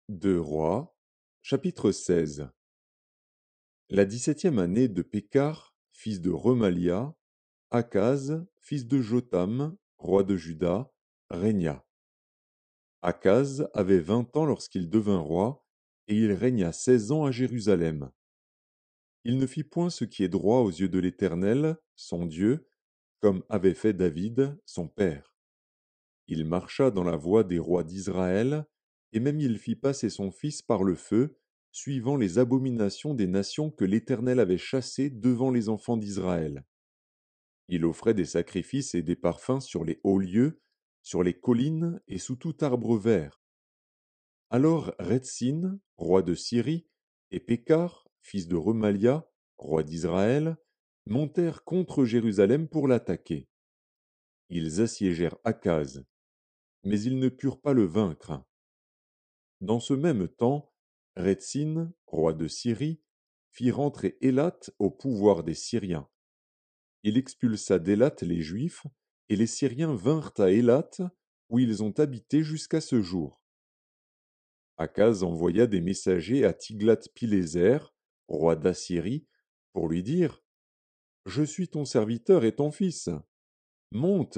Deux Rois, chapitre 16. La 17e année de Pékar, fils de Remalia, Akaz, fils de Jotham, roi de Juda, régna. Akaz avait 20 ans lorsqu'il devint roi, et il régna 16 ans à Jérusalem. Il ne fit point ce qui est droit aux yeux de l'Éternel, son Dieu, comme avait fait David, son père. Il marcha dans la voie des rois d'Israël, et même il fit passer son fils par le feu, suivant les abominations des nations que l'Éternel avait chassées devant les enfants d'Israël. Il offrait des sacrifices et des parfums sur les hauts lieux, sur les collines et sous tout arbre vert. Alors Retsin, roi de Syrie, et Pékar, fils de Remalia, roi d'Israël, montèrent contre Jérusalem pour l'attaquer. Ils assiégèrent Akaz, mais ils ne purent pas le vaincre. Dans ce même temps, Retsin, roi de Syrie, fit rentrer Élat au pouvoir des Syriens. Il expulsa d'Élat les Juifs, et les Syriens vinrent à Élat, où ils ont habité jusqu'à ce jour. Akaz envoya des messagers à Tiglath-Pileser, roi d'Assyrie, pour lui dire: Je suis ton serviteur et ton fils. Monte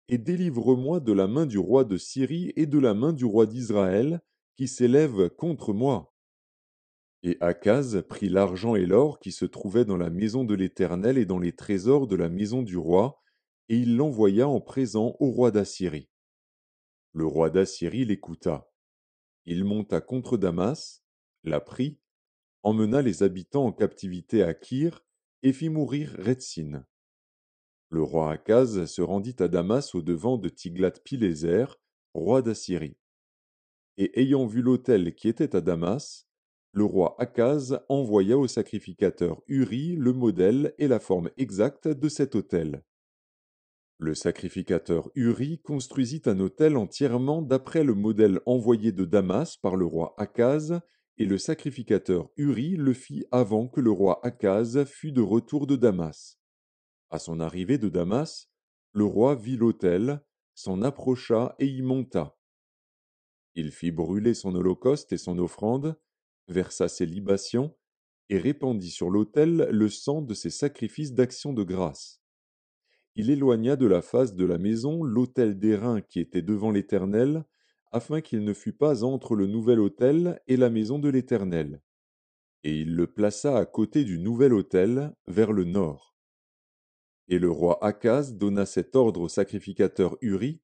et délivre-moi de la main du roi de Syrie et de la main du roi d'Israël, qui s'élèvent contre moi. Et Akaz prit l'argent et l'or qui se trouvaient dans la maison de l'Éternel et dans les trésors de la maison du roi, et il l'envoya en présent au roi d'Assyrie. Le roi d'Assyrie l'écouta. Il monta contre Damas, la prit, emmena les habitants en captivité à Kir, et fit mourir Retsin. Le roi Akaz se rendit à Damas au-devant de Tiglath-Pileser, roi d'Assyrie. Et ayant vu l'autel qui était à Damas, le roi Akaz envoya au sacrificateur Uri le modèle et la forme exacte de cet autel. Le sacrificateur Uri construisit un autel entièrement d'après le modèle envoyé de Damas par le roi Akaz, et le sacrificateur Uri le fit avant que le roi Akaz fût de retour de Damas. À son arrivée de Damas, le roi vit l'autel, s'en approcha et y monta. Il fit brûler son holocauste et son offrande, versa ses libations, et répandit sur l'autel le sang de ses sacrifices d'action de grâce. Il éloigna de la face de la maison l'autel d'airain qui était devant l'Éternel, afin qu'il ne fût pas entre le nouvel autel et la maison de l'Éternel. Et il le plaça à côté du nouvel autel, vers le nord. Et le roi Akaz donna cet ordre au sacrificateur Uri: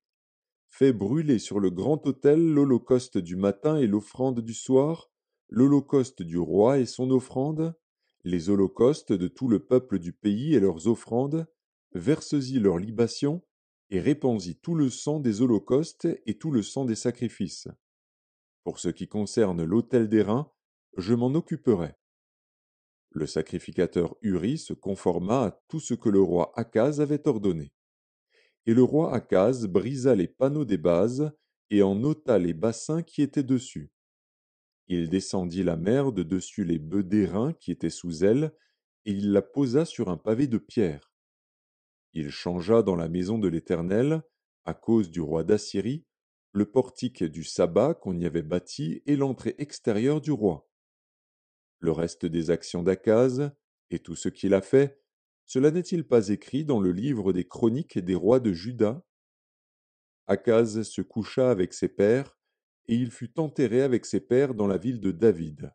Fais brûler sur le grand autel l'holocauste du matin et l'offrande du soir, l'holocauste du roi et son offrande, les holocaustes de tout le peuple du pays et leurs offrandes, verse-y leurs libations, et répands-y tout le sang des holocaustes et tout le sang des sacrifices. Pour ce qui concerne l'autel d'airain, je m'en occuperai. Le sacrificateur Uri se conforma à tout ce que le roi Akaz avait ordonné. Et le roi Akaz brisa les panneaux des bases et en ôta les bassins qui étaient dessus. Il descendit la mer de dessus les bœufs d'airain qui étaient sous elle, et il la posa sur un pavé de pierre. Il changea dans la maison de l'Éternel, à cause du roi d'Assyrie, le portique du sabbat qu'on y avait bâti et l'entrée extérieure du roi. Le reste des actions d'Akaz, et tout ce qu'il a fait, cela n'est-il pas écrit dans le livre des chroniques des rois de Juda? Akaz se coucha avec ses pères, et il fut enterré avec ses pères dans la ville de David.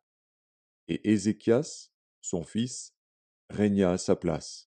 Et Ézéchias, son fils, régna à sa place.